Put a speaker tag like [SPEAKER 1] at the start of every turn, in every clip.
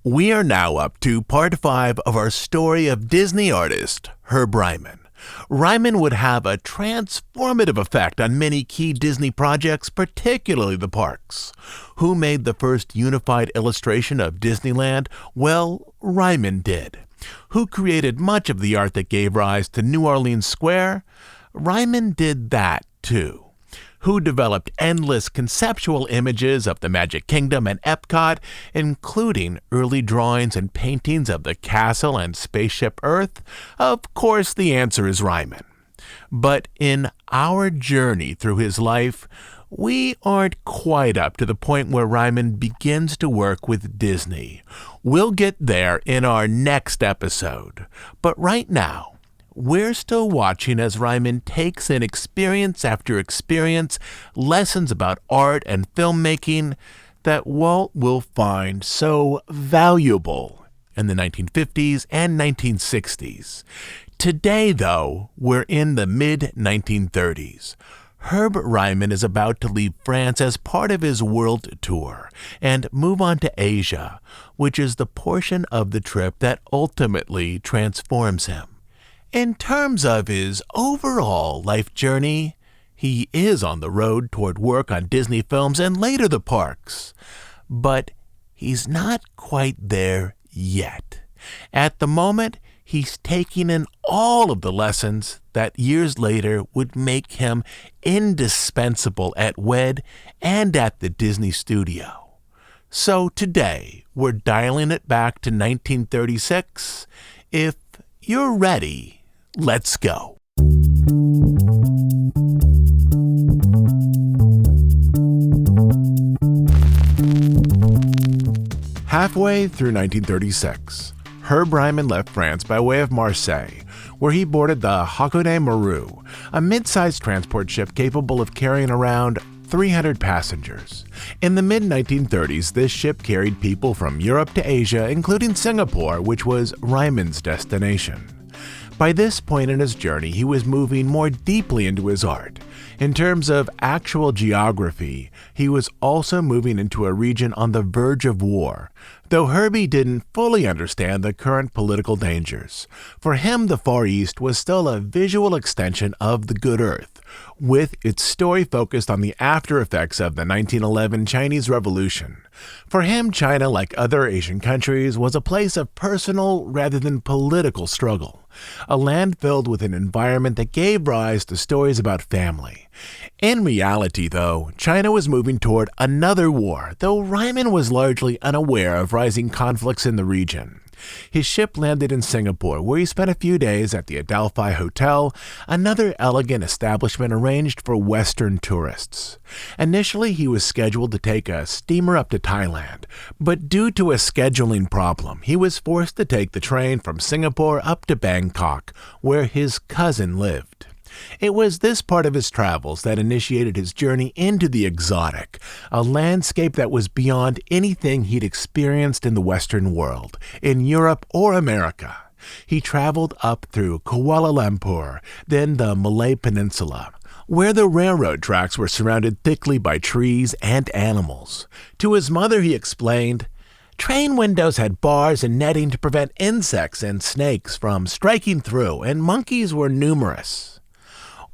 [SPEAKER 1] We are now up to part 5 of our story of Disney artist Herb Ryman. Ryman would have a transformative effect on many key Disney projects, particularly the parks. Who made the first unified illustration of Disneyland? Well, Ryman did. Who created much of the art that gave rise to New Orleans Square? Ryman did that too. Who developed endless conceptual images of the Magic Kingdom and Epcot, including early drawings and paintings of the castle and spaceship Earth? Of course, the answer is Ryman. But in our journey through his life, we aren't quite up to the point where Ryman begins to work with Disney. We'll get there in our next episode. But right now, we're still watching as Ryman takes in experience after experience, lessons about art and filmmaking that Walt will find so valuable in the 1950s and 1960s. Today, though, we're in the mid-1930s. Herb Ryman is about to leave France as part of his world tour and move on to Asia, which is the portion of the trip that ultimately transforms him. In terms of his overall life journey, he is on the road toward work on Disney films and later the parks. But he's not quite there yet. At the moment, he's taking in all of the lessons that years later would make him indispensable at WED and at the Disney studio. So today, we're dialing it back to 1936. If you're ready, let's go. Halfway through 1936, Herb Ryman left France by way of Marseille, where he boarded the Hakone Maru, a mid-sized transport ship capable of carrying around 300 passengers. In the mid-1930s, this ship carried people from Europe to Asia, including Singapore, which was Ryman's destination. By this point in his journey, he was moving more deeply into his art. In terms of actual geography, he was also moving into a region on the verge of war, though Herbie didn't fully understand the current political dangers. For him, the Far East was still a visual extension of the Good Earth, with its story focused on the after effects of the 1911 Chinese Revolution. For him, China, like other Asian countries, was a place of personal rather than political struggle, a land filled with an environment that gave rise to stories about family. In reality, though, China was moving toward another war, though Ryman was largely unaware of rising conflicts in the region. His ship landed in Singapore, where he spent a few days at the Adelphi Hotel, another elegant establishment arranged for Western tourists. Initially, he was scheduled to take a steamer up to Thailand, but due to a scheduling problem, he was forced to take the train from Singapore up to Bangkok, where his cousin lived. It was this part of his travels that initiated his journey into the exotic, a landscape that was beyond anything he'd experienced in the Western world, in Europe or America. He traveled up through Kuala Lumpur, then the Malay Peninsula, where the railroad tracks were surrounded thickly by trees and animals. To his mother he explained, "Train windows had bars and netting to prevent insects and snakes from striking through, and monkeys were numerous."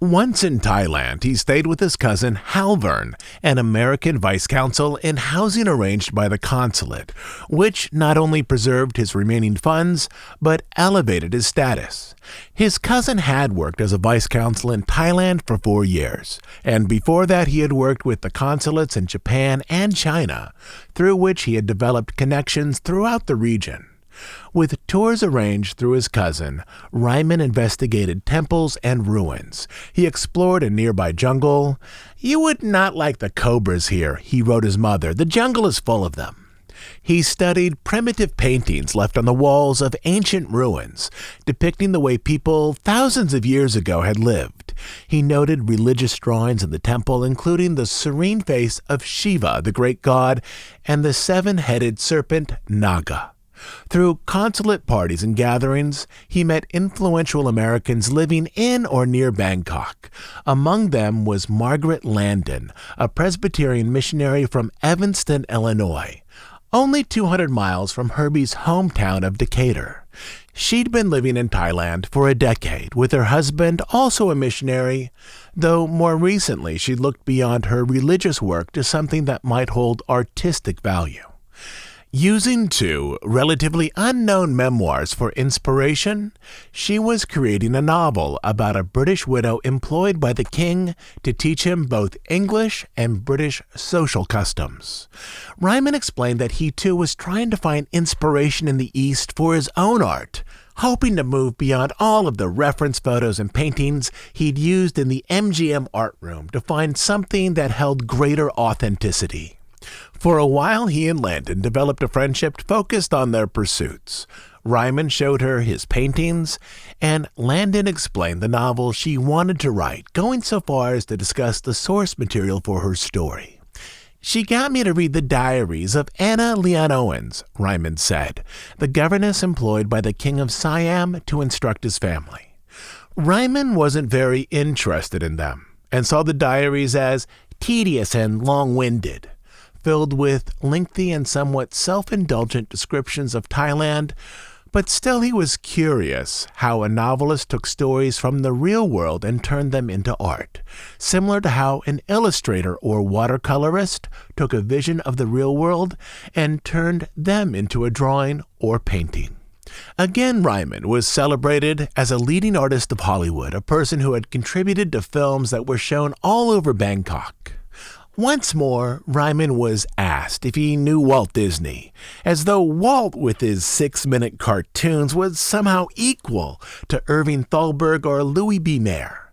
[SPEAKER 1] Once in Thailand, he stayed with his cousin Halvern, an American vice consul, in housing arranged by the consulate, which not only preserved his remaining funds, but elevated his status. His cousin had worked as a vice consul in Thailand for 4 years, and before that he had worked with the consulates in Japan and China, through which he had developed connections throughout the region. With tours arranged through his cousin, Ryman investigated temples and ruins. He explored a nearby jungle. "You would not like the cobras here," he wrote his mother. "The jungle is full of them." He studied primitive paintings left on the walls of ancient ruins, depicting the way people thousands of years ago had lived. He noted religious drawings in the temple, including the serene face of Shiva, the great god, and the seven-headed serpent Naga. Through consulate parties and gatherings, he met influential Americans living in or near Bangkok. Among them was Margaret Landon, a Presbyterian missionary from Evanston, Illinois. only 200 miles from Herbie's hometown of Decatur. She'd been living in Thailand for a decade with her husband, also a missionary, though more recently she looked beyond her religious work to something that might hold artistic value. Using two relatively unknown memoirs for inspiration, she was creating a novel about a British widow employed by the king to teach him both English and British social customs. Ryman explained that he too was trying to find inspiration in the East for his own art, hoping to move beyond all of the reference photos and paintings he'd used in the MGM art room to find something that held greater authenticity. For a while, he and Landon developed a friendship focused on their pursuits. Ryman showed her his paintings, and Landon explained the novel she wanted to write, going so far as to discuss the source material for her story. "She got me to read the diaries of Anna Leon Owens," Ryman said, the governess employed by the King of Siam to instruct his family. Ryman wasn't very interested in them, and saw the diaries as tedious and long-winded, filled with lengthy and somewhat self-indulgent descriptions of Thailand, but still he was curious how a novelist took stories from the real world and turned them into art, similar to how an illustrator or watercolorist took a vision of the real world and turned them into a drawing or painting. Again, Ryman was celebrated as a leading artist of Hollywood, a person who had contributed to films that were shown all over Bangkok. Once more, Ryman was asked if he knew Walt Disney, as though Walt with his 6-minute cartoons was somehow equal to Irving Thalberg or Louis B. Mayer.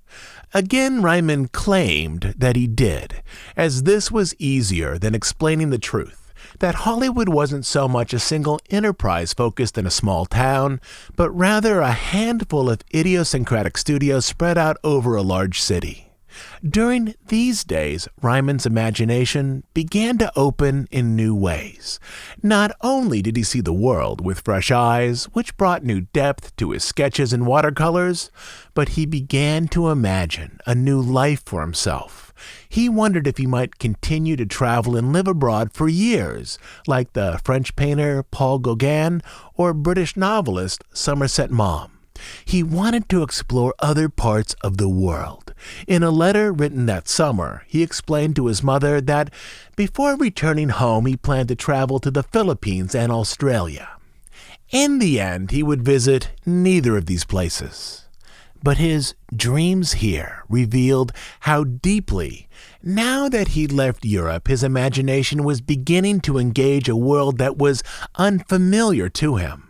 [SPEAKER 1] Again, Ryman claimed that he did, as this was easier than explaining the truth, that Hollywood wasn't so much a single enterprise focused in a small town, but rather a handful of idiosyncratic studios spread out over a large city. During these days, Ryman's imagination began to open in new ways. Not only did he see the world with fresh eyes, which brought new depth to his sketches and watercolors, but he began to imagine a new life for himself. He wondered if he might continue to travel and live abroad for years, like the French painter Paul Gauguin or British novelist Somerset Maugham. He wanted to explore other parts of the world. In a letter written that summer, he explained to his mother that before returning home, he planned to travel to the Philippines and Australia. In the end, he would visit neither of these places. But his dreams here revealed how deeply, now that he'd left Europe, his imagination was beginning to engage a world that was unfamiliar to him.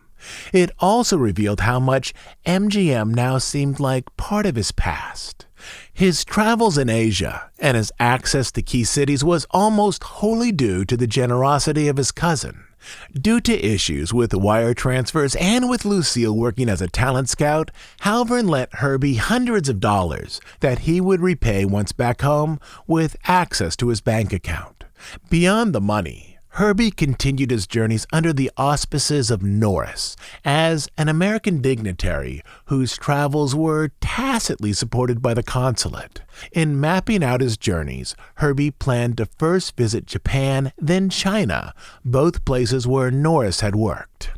[SPEAKER 1] It also revealed how much MGM now seemed like part of his past. His travels in Asia and his access to key cities was almost wholly due to the generosity of his cousin. Due to issues with wire transfers and with Lucille working as a talent scout, Halvern lent Herbie hundreds of dollars that he would repay once back home with access to his bank account. Beyond the money, Herbie continued his journeys under the auspices of Norris as an American dignitary whose travels were tacitly supported by the consulate. In mapping out his journeys, Herbie planned to first visit Japan, then China, both places where Norris had worked.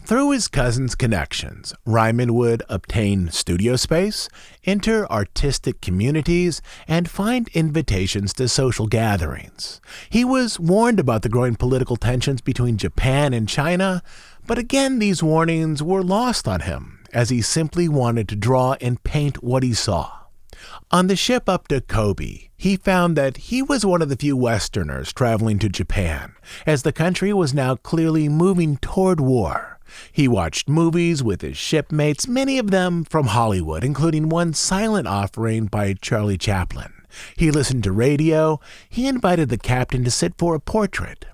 [SPEAKER 1] Through his cousin's connections, Ryman would obtain studio space, enter artistic communities, and find invitations to social gatherings. He was warned about the growing political tensions between Japan and China, but again these warnings were lost on him, as he simply wanted to draw and paint what he saw. On the ship up to Kobe, he found that he was one of the few Westerners traveling to Japan, as the country was now clearly moving toward war. He watched movies with his shipmates, many of them from Hollywood, including one silent offering by Charlie Chaplin. He listened to radio. He invited the captain to sit for a portrait.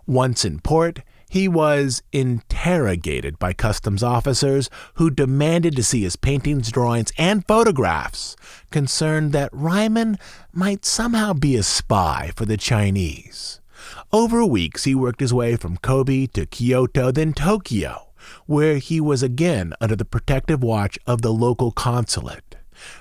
[SPEAKER 1] Once in port, he was interrogated by customs officers who demanded to see his paintings, drawings, and photographs, concerned that Ryman might somehow be a spy for the Chinese. Over weeks, he worked his way from Kobe to Kyoto, then Tokyo, where he was again under the protective watch of the local consulate.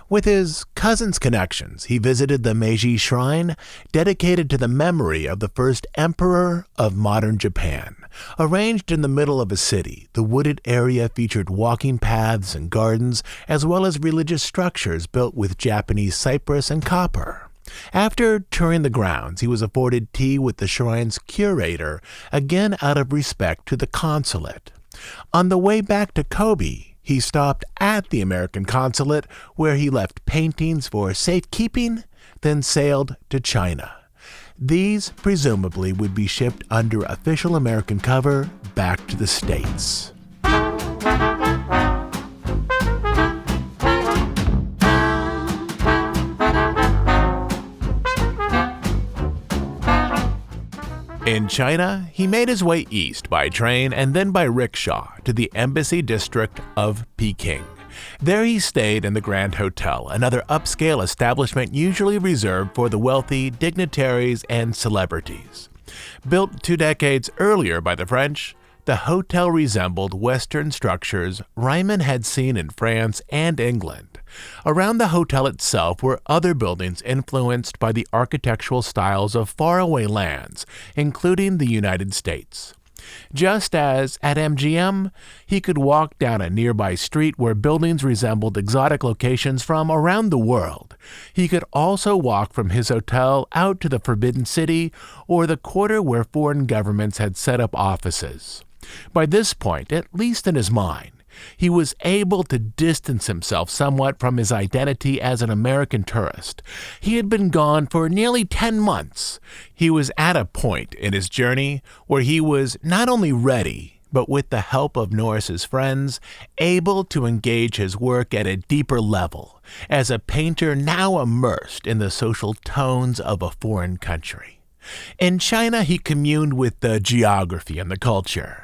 [SPEAKER 1] With his cousin's connections, he visited the Meiji Shrine, dedicated to the memory of the first emperor of modern Japan. Arranged in the middle of a city, the wooded area featured walking paths and gardens, as well as religious structures built with Japanese cypress and copper. After touring the grounds, he was afforded tea with the shrine's curator, again out of respect to the consulate. On the way back to Kobe, he stopped at the American consulate, where he left paintings for safekeeping, then sailed to China. These presumably would be shipped under official American cover back to the States. In China, he made his way east by train and then by rickshaw to the embassy district of Peking. There he stayed in the Grand Hotel, another upscale establishment usually reserved for the wealthy, dignitaries, and celebrities. Built 2 decades earlier by the French, the hotel resembled Western structures Ryman had seen in France and England. Around the hotel itself were other buildings influenced by the architectural styles of faraway lands, including the United States. Just as at MGM, he could walk down a nearby street where buildings resembled exotic locations from around the world. He could also walk from his hotel out to the Forbidden City or the quarter where foreign governments had set up offices. By this point, at least in his mind, he was able to distance himself somewhat from his identity as an American tourist. He had been gone for nearly 10 months. He was at a point in his journey where he was not only ready, but with the help of Norris's friends, able to engage his work at a deeper level, as a painter now immersed in the social tones of a foreign country. In China, he communed with the geography and the culture.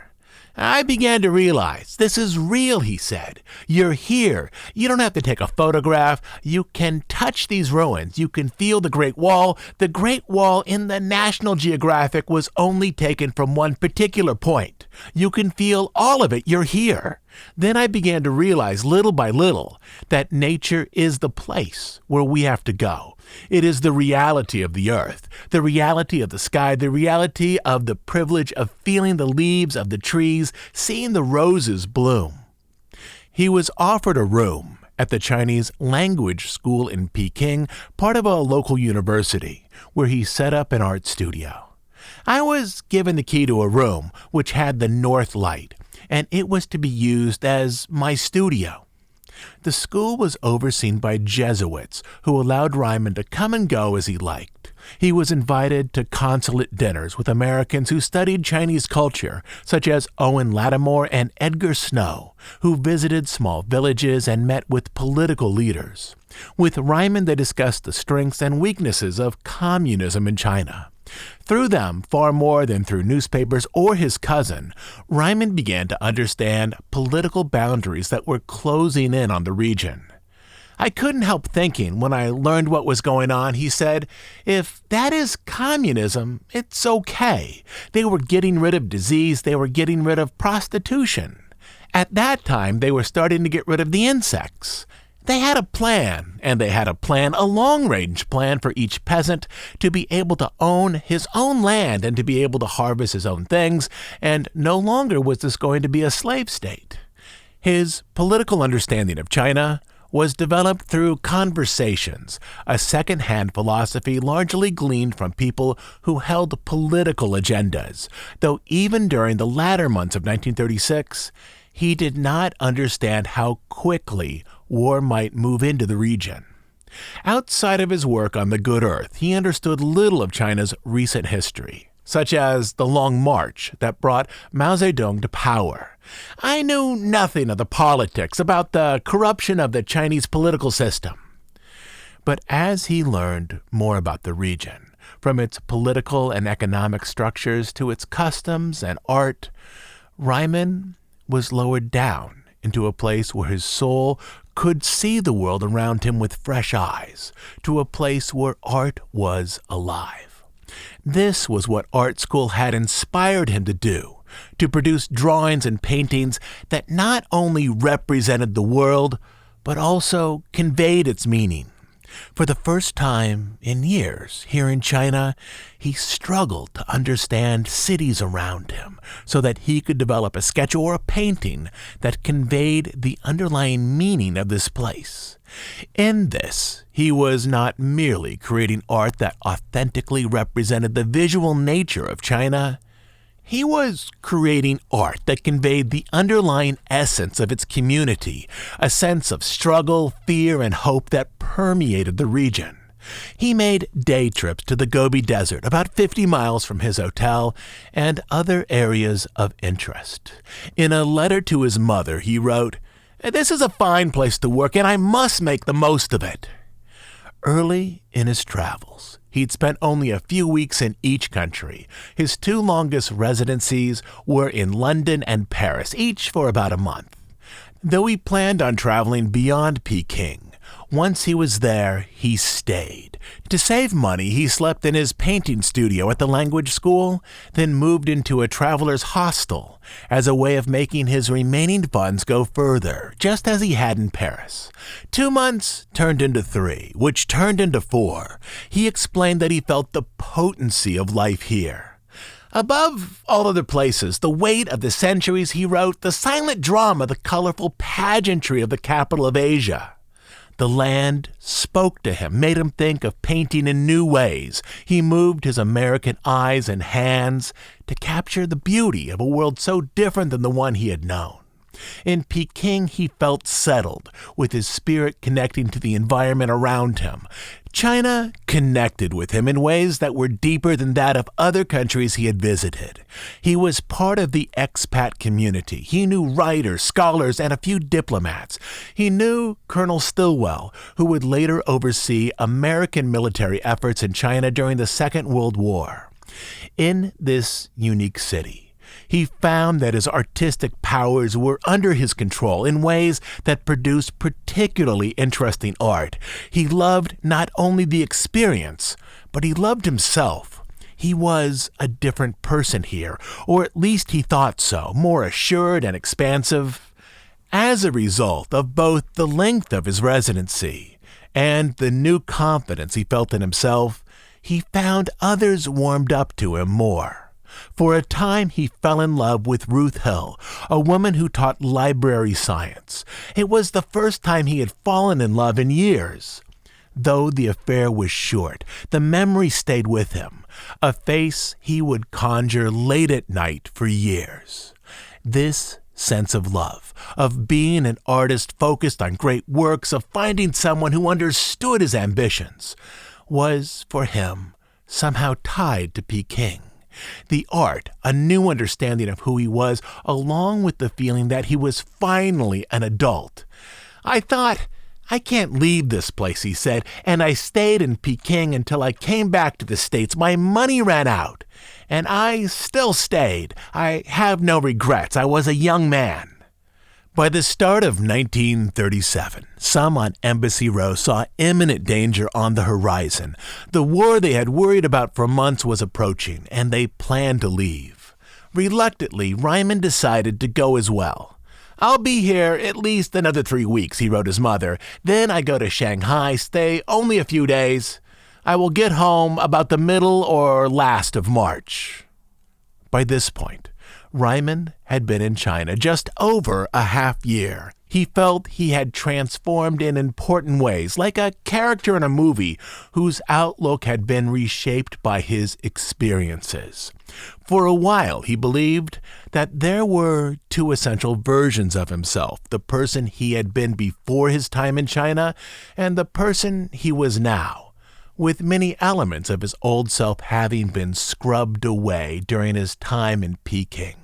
[SPEAKER 1] I began to realize this is real, he said. You're here. You don't have to take a photograph. You can touch these ruins. You can feel the Great Wall. The Great Wall in the National Geographic was only taken from one particular point. You can feel all of it. You're here. Then I began to realize little by little that nature is the place where we have to go. It is the reality of the earth, the reality of the sky, the reality of the privilege of feeling the leaves of the trees, seeing the roses bloom. He was offered a room at the Chinese language school in Peking, part of a local university, where he set up an art studio. I was given the key to a room which had the north light, and it was to be used as my studio. The school was overseen by Jesuits who allowed Ryman to come and go as he liked. He was invited to consulate dinners with Americans who studied Chinese culture, such as Owen Lattimore and Edgar Snow, who visited small villages and met with political leaders. With Ryman, they discussed the strengths and weaknesses of communism in China. Through them, far more than through newspapers or his cousin, Ryman began to understand political boundaries that were closing in on the region. I couldn't help thinking when I learned what was going on, he said, if that is communism, it's okay. They were getting rid of disease, they were getting rid of prostitution. At that time, they were starting to get rid of the insects. They had a plan, and they had a plan, a long-range plan for each peasant to be able to own his own land and to be able to harvest his own things, and no longer was this going to be a slave state. His political understanding of China was developed through conversations, a second-hand philosophy largely gleaned from people who held political agendas, though even during the latter months of 1936, he did not understand how quickly war might move into the region. Outside of his work on the good earth, he understood little of China's recent history, such as the Long March that brought Mao Zedong to power. I knew nothing of the politics, about the corruption of the Chinese political system. But as he learned more about the region, from its political and economic structures to its customs and art, Ryman was lowered down into a place where his soul could see the world around him with fresh eyes, to a place where art was alive. This was what art school had inspired him to do, to produce drawings and paintings that not only represented the world, but also conveyed its meaning. For the first time in years here in China, he struggled to understand cities around him so that he could develop a sketch or a painting that conveyed the underlying meaning of this place. In this, he was not merely creating art that authentically represented the visual nature of China. He was creating art that conveyed the underlying essence of its community, a sense of struggle, fear, and hope that permeated the region. He made day trips to the Gobi Desert, about 50 miles from his hotel, and other areas of interest. In a letter to his mother, he wrote, "This is a fine place to work, and I must make the most of it." Early in his travels, he'd spent only a few weeks in each country. His two longest residencies were in London and Paris, each for about a month. Though he planned on traveling beyond Peking, once he was there, he stayed. To save money, he slept in his painting studio at the language school, then moved into a traveler's hostel as a way of making his remaining funds go further, just as he had in Paris. 2 months turned into 3, which turned into 4. He explained that he felt the potency of life here. Above all other places, the weight of the centuries, he wrote, the silent drama, the colorful pageantry of the capital of Asia. The land spoke to him, made him think of painting in new ways. He moved his American eyes and hands to capture the beauty of a world so different than the one he had known. In Peking, he felt settled, with his spirit connecting to the environment around him. China connected with him in ways that were deeper than that of other countries he had visited. He was part of the expat community. He knew writers, scholars, and a few diplomats. He knew Colonel Stilwell, who would later oversee American military efforts in China during the Second World War. In this unique city, he found that his artistic powers were under his control in ways that produced particularly interesting art. He loved not only the experience, but he loved himself. He was a different person here, or at least he thought so, more assured and expansive. As a result of both the length of his residency and the new confidence he felt in himself, he found others warmed up to him more. For a time, he fell in love with Ruth Hill, a woman who taught library science. It was the first time he had fallen in love in years. Though the affair was short, the memory stayed with him, a face he would conjure late at night for years. This sense of love, of being an artist focused on great works, of finding someone who understood his ambitions, was, for him, somehow tied to Peking. The art, a new understanding of who he was, along with the feeling that he was finally an adult. "I thought, I can't leave this place," he said, "and I stayed in Peking until I came back to the States. My money ran out, and I still stayed. I have no regrets. I was a young man." By the start of 1937, some on Embassy Row saw imminent danger on the horizon. The war they had worried about for months was approaching, and they planned to leave. Reluctantly, Ryman decided to go as well. "I'll be here at least another 3 weeks," he wrote his mother. "Then I go to Shanghai, stay only a few days. I will get home about the middle or last of March." By this point, Ryman had been in China just over a half year. He felt he had transformed in important ways, like a character in a movie whose outlook had been reshaped by his experiences. For a while, he believed that there were 2 essential versions of himself, the person he had been before his time in China and the person he was now, with many elements of his old self having been scrubbed away during his time in Peking.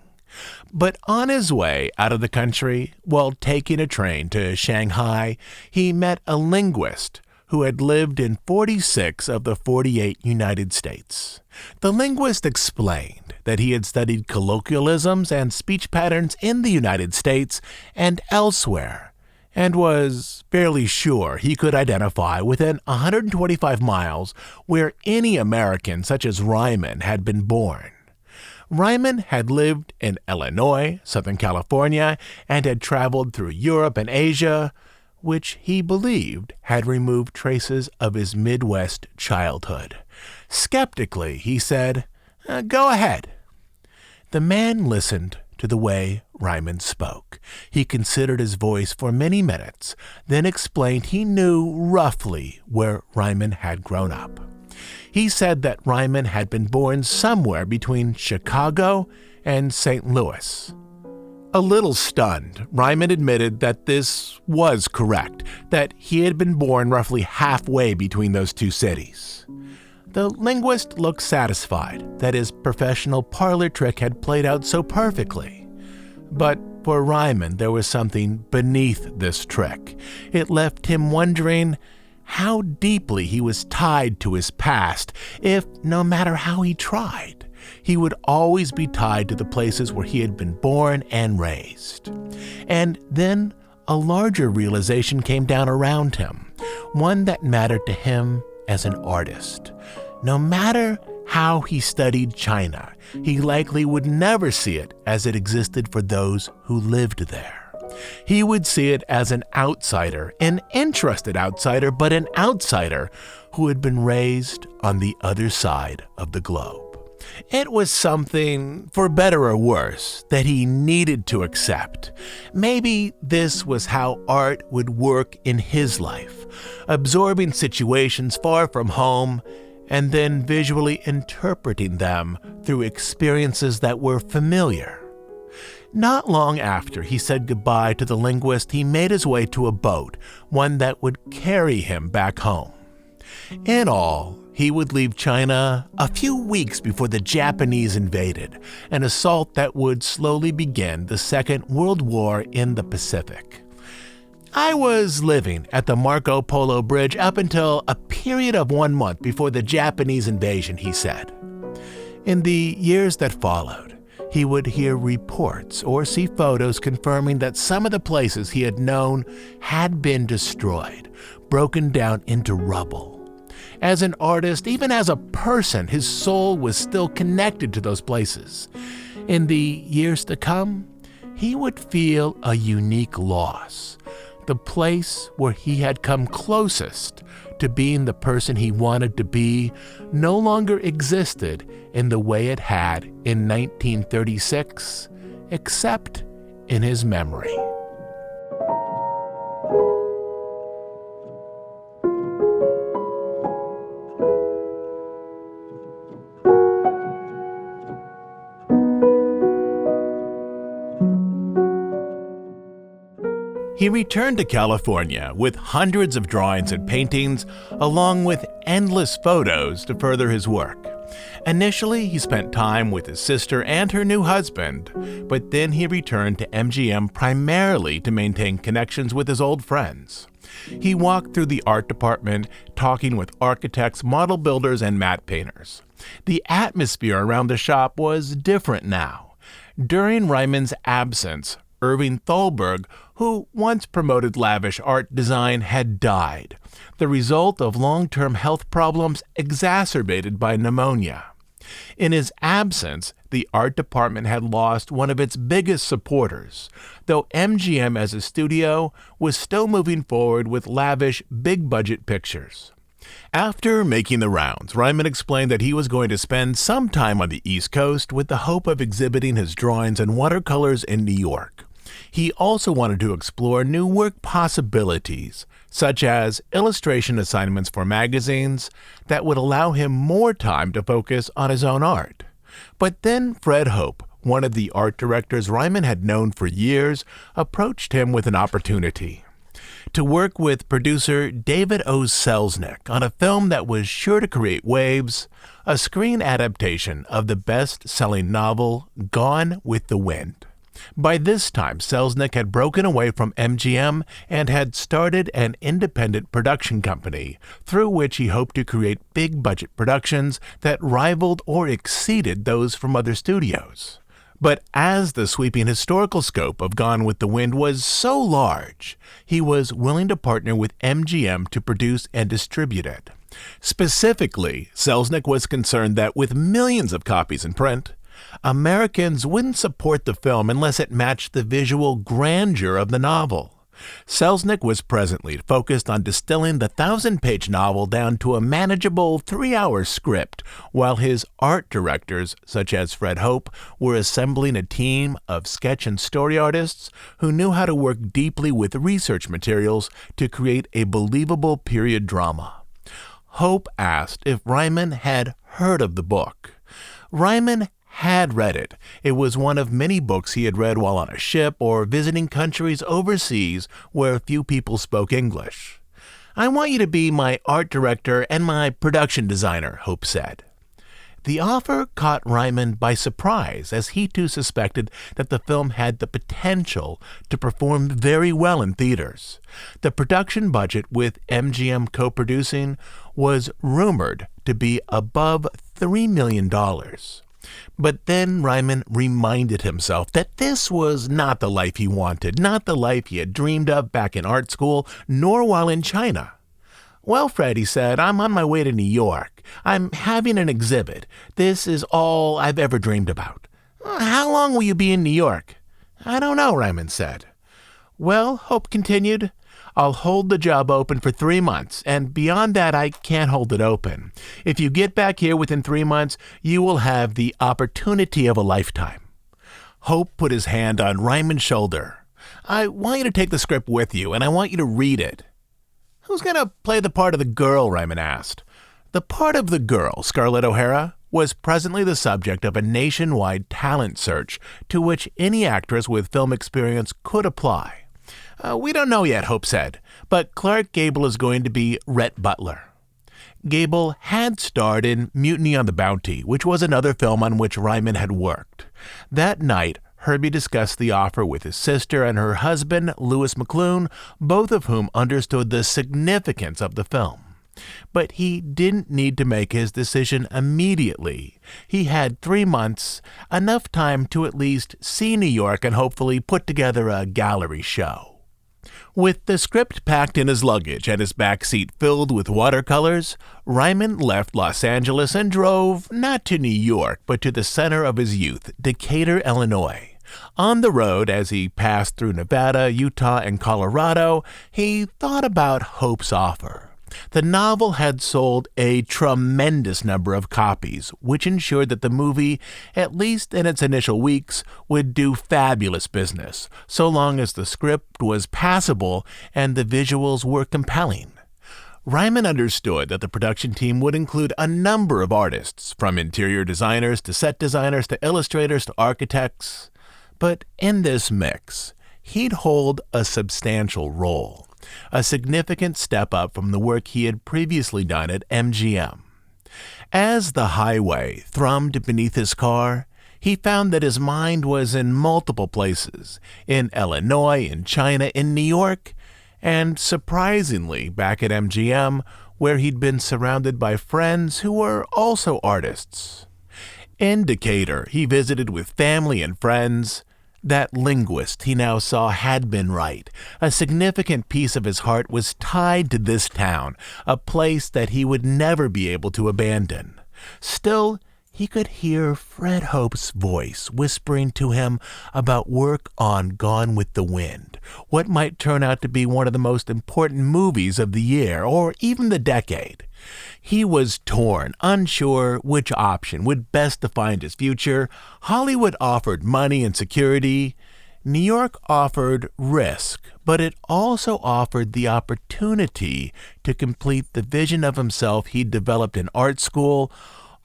[SPEAKER 1] But on his way out of the country, while taking a train to Shanghai, he met a linguist who had lived in 46 of the 48 United States. The linguist explained that he had studied colloquialisms and speech patterns in the United States and elsewhere, and was fairly sure he could identify within 125 miles where any American such as Ryman had been born. Ryman had lived in Illinois, Southern California, and had traveled through Europe and Asia. which he believed had removed traces of his Midwest childhood. Skeptically, he said, "Go ahead." The man listened to the way Ryman spoke. He considered his voice for many minutes, then explained he knew roughly where Ryman had grown up. He said that Ryman had been born somewhere between Chicago and St. Louis. A little stunned, Ryman admitted that this was correct, that he had been born roughly halfway between those two cities. The linguist looked satisfied that his professional parlor trick had played out so perfectly. But for Ryman, there was something beneath this trick. It left him wondering how deeply he was tied to his past, if no matter how he tried, he would always be tied to the places where he had been born and raised. And then a larger realization came down around him, one that mattered to him as an artist. No matter how he studied China, he likely would never see it as it existed for those who lived there. He would see it as an outsider, an interested outsider, but an outsider who had been raised on the other side of the globe. It was something, for better or worse, that he needed to accept. Maybe this was how art would work in his life, absorbing situations far from home and then visually interpreting them through experiences that were familiar. Not long after he said goodbye to the linguist, he made his way to a boat, one that would carry him back home. In all, he would leave China a few weeks before the Japanese invaded, an assault that would slowly begin the Second World War in the Pacific. "I was living at the Marco Polo Bridge up until a period of 1 month before the Japanese invasion," he said. In the years that followed, he would hear reports or see photos confirming that some of the places he had known had been destroyed, broken down into rubble. As an artist, even as a person, his soul was still connected to those places. In the years to come, he would feel a unique loss. The place where he had come closest to being the person he wanted to be no longer existed in the way it had in 1936, except in his memory. He returned to California with hundreds of drawings and paintings, along with endless photos to further his work. Initially, he spent time with his sister and her new husband, but then he returned to MGM primarily to maintain connections with his old friends. He walked through the art department, talking with architects, model builders, and matte painters. The atmosphere around the shop was different now. During Ryman's absence, Irving Thalberg, who once promoted lavish art design, had died, the result of long-term health problems exacerbated by pneumonia. In his absence, the art department had lost one of its biggest supporters, though MGM as a studio was still moving forward with lavish, big-budget pictures. After making the rounds, Ryman explained that he was going to spend some time on the East Coast with the hope of exhibiting his drawings and watercolors in New York. He also wanted to explore new work possibilities, such as illustration assignments for magazines that would allow him more time to focus on his own art. But then Fred Hope, one of the art directors Ryman had known for years, approached him with an opportunity to work with producer David O. Selznick on a film that was sure to create waves, a screen adaptation of the best-selling novel Gone with the Wind. By this time, Selznick had broken away from MGM and had started an independent production company, through which he hoped to create big-budget productions that rivaled or exceeded those from other studios. But as the sweeping historical scope of Gone with the Wind was so large, he was willing to partner with MGM to produce and distribute it. Specifically, Selznick was concerned that with millions of copies in print, Americans wouldn't support the film unless it matched the visual grandeur of the novel. Selznick was presently focused on distilling the 1,000-page novel down to a manageable 3-hour script, while his art directors, such as Fred Hope, were assembling a team of sketch and story artists who knew how to work deeply with research materials to create a believable period drama. Hope asked if Ryman had heard of the book. Ryman had read it. It was one of many books he had read while on a ship or visiting countries overseas where few people spoke English. "I want you to be my art director and my production designer," Hope said. The offer caught Ryman by surprise, as he too suspected that the film had the potential to perform very well in theaters. The production budget, with MGM co-producing, was rumored to be above $3 million. But then Ryman reminded himself that this was not the life he wanted, not the life he had dreamed of back in art school, nor while in China. "Well, Fred," he said, "I'm on my way to New York. I'm having an exhibit. This is all I've ever dreamed about." "How long will you be in New York?" "I don't know," Ryman said. "Well," Hope continued, "I'll hold the job open for 3 months, and beyond that I can't hold it open. If you get back here within 3 months, you will have the opportunity of a lifetime." Hope put his hand on Ryman's shoulder. "I want you to take the script with you, and I want you to read it." "Who's going to play the part of the girl?" Ryman asked. The part of the girl, Scarlett O'Hara, was presently the subject of a nationwide talent search to which any actress with film experience could apply. "We don't know yet," Hope said, "but Clark Gable is going to be Rhett Butler." Gable had starred in Mutiny on the Bounty, which was another film on which Ryman had worked. That night, Herbie discussed the offer with his sister and her husband, Louis McClune, both of whom understood the significance of the film. But he didn't need to make his decision immediately. He had 3 months, enough time to at least see New York and hopefully put together a gallery show. With the script packed in his luggage and his back seat filled with watercolors, Ryman left Los Angeles and drove not to New York, but to the center of his youth, Decatur, Illinois. On the road, as he passed through Nevada, Utah, and Colorado, he thought about Hope's offer. The novel had sold a tremendous number of copies, which ensured that the movie, at least in its initial weeks, would do fabulous business, so long as the script was passable and the visuals were compelling. Ryman understood that the production team would include a number of artists, from interior designers to set designers to illustrators to architects. But in this mix, he'd hold a substantial role, a significant step up from the work he had previously done at MGM. As the highway thrummed beneath his car, he found that his mind was in multiple places, in Illinois, in China, in New York, and surprisingly back at MGM, where he'd been surrounded by friends who were also artists. In Decatur, he visited with family and friends. That linguist he now saw had been right. A significant piece of his heart was tied to this town, a place that he would never be able to abandon. Still, he could hear Fred Hope's voice whispering to him about work on Gone with the Wind, what might turn out to be one of the most important movies of the year, or even the decade. He was torn, unsure which option would best define his future. Hollywood offered money and security. New York offered risk, but it also offered the opportunity to complete the vision of himself he'd developed in art school,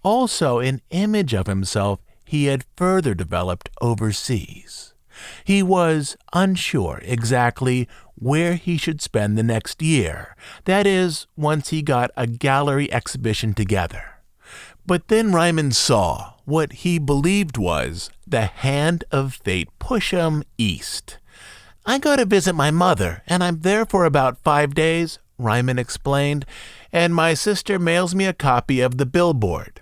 [SPEAKER 1] also an image of himself he had further developed overseas. He was unsure exactly where he should spend the next year, that is, once he got a gallery exhibition together. But then Ryman saw what he believed was the hand of fate push him east. "I go to visit my mother, and I'm there for about 5 days," Ryman explained, "and my sister mails me a copy of the billboard."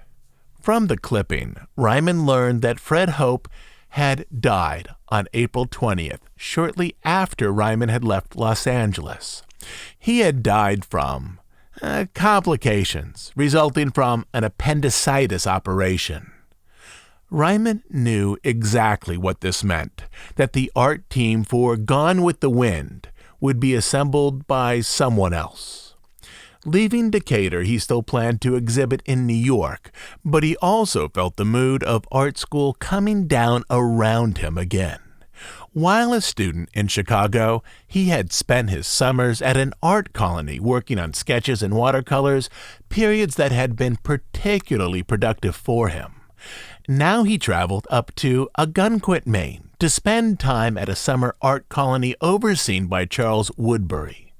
[SPEAKER 1] From the clipping, Ryman learned that Fred Hope had died on April 20th, shortly after Ryman had left Los Angeles. He had died from complications resulting from an appendicitis operation. Ryman knew exactly what this meant, that the art team for Gone with the Wind would be assembled by someone else. Leaving Decatur, he still planned to exhibit in New York, but he also felt the mood of art school coming down around him again. While a student in Chicago, he had spent his summers at an art colony working on sketches and watercolors, periods that had been particularly productive for him. Now he traveled up to Algonquin, Maine, to spend time at a summer art colony overseen by Charles Woodbury.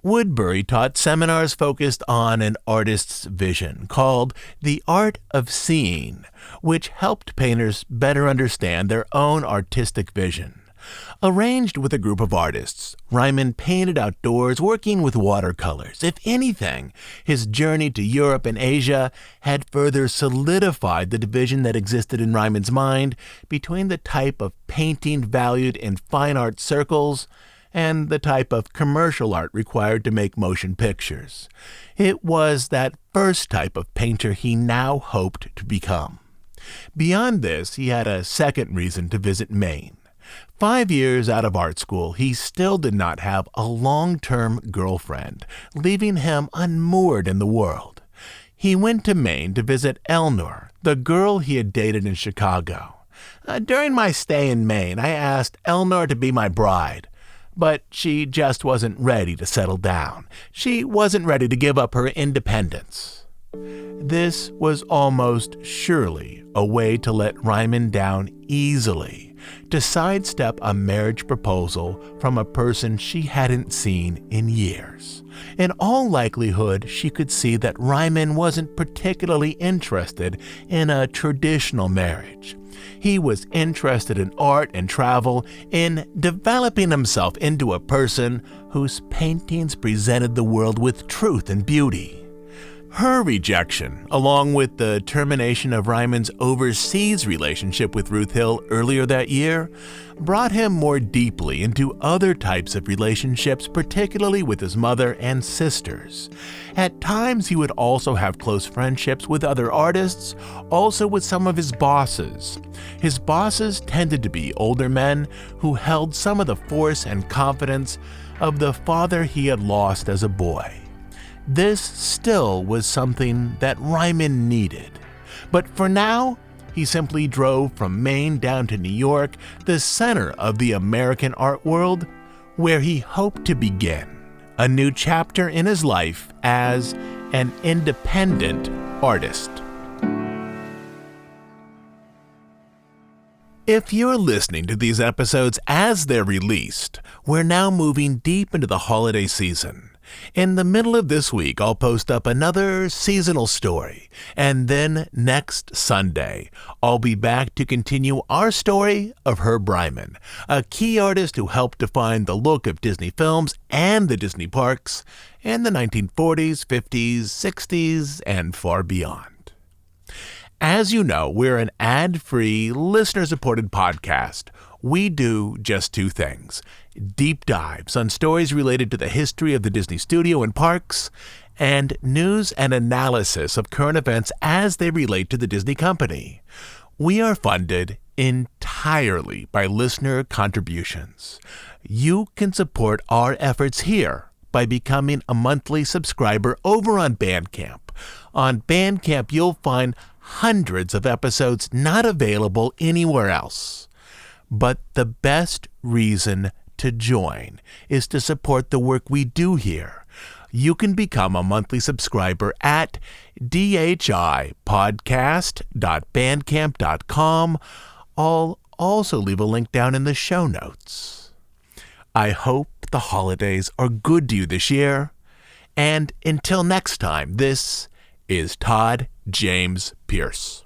[SPEAKER 1] Woodbury taught seminars focused on an artist's vision called The Art of Seeing, which helped painters better understand their own artistic vision. Arranged with a group of artists, Ryman painted outdoors working with watercolors. If anything, his journey to Europe and Asia had further solidified the division that existed in Ryman's mind between the type of painting valued in fine art circles and the type of commercial art required to make motion pictures. It was that first type of painter he now hoped to become. Beyond this, he had a second reason to visit Maine. 5 years out of art school, he still did not have a long-term girlfriend, leaving him unmoored in the world. He went to Maine to visit Eleanor, the girl he had dated in Chicago. During my stay in Maine, I asked Eleanor to be my bride, but she just wasn't ready to settle down. She wasn't ready to give up her independence. This was almost surely a way to let Ryman down easily, to sidestep a marriage proposal from a person she hadn't seen in years. In all likelihood, she could see that Ryman wasn't particularly interested in a traditional marriage. He was interested in art and travel, in developing himself into a person whose paintings presented the world with truth and beauty. Her rejection, along with the termination of Ryman's overseas relationship with Ruth Hill earlier that year, brought him more deeply into other types of relationships, particularly with his mother and sisters. At times, he would also have close friendships with other artists, also with some of his bosses. His bosses tended to be older men who held some of the force and confidence of the father he had lost as a boy. This still was something that Ryman needed. But for now, he simply drove from Maine down to New York, the center of the American art world, where he hoped to begin a new chapter in his life as an independent artist. If you're listening to these episodes as they're released, we're now moving deep into the holiday season. In the middle of this week, I'll post up another seasonal story, and then next Sunday, I'll be back to continue our story of Herb Ryman, a key artist who helped define the look of Disney films and the Disney parks in the 1940s, 50s, 60s, and far beyond. As you know, we're an ad-free, listener-supported podcast. We do just two things: deep dives on stories related to the history of the Disney studio and parks, and news and analysis of current events as they relate to the Disney company. We are funded entirely by listener contributions. You can support our efforts here by becoming a monthly subscriber over on Bandcamp. On Bandcamp, you'll find hundreds of episodes not available anywhere else. But the best reason to join is to support the work we do here. You can become a monthly subscriber at dhipodcast.bandcamp.com. I'll also leave a link down in the show notes. I hope the holidays are good to you this year. And until next time, this is Todd James Pierce.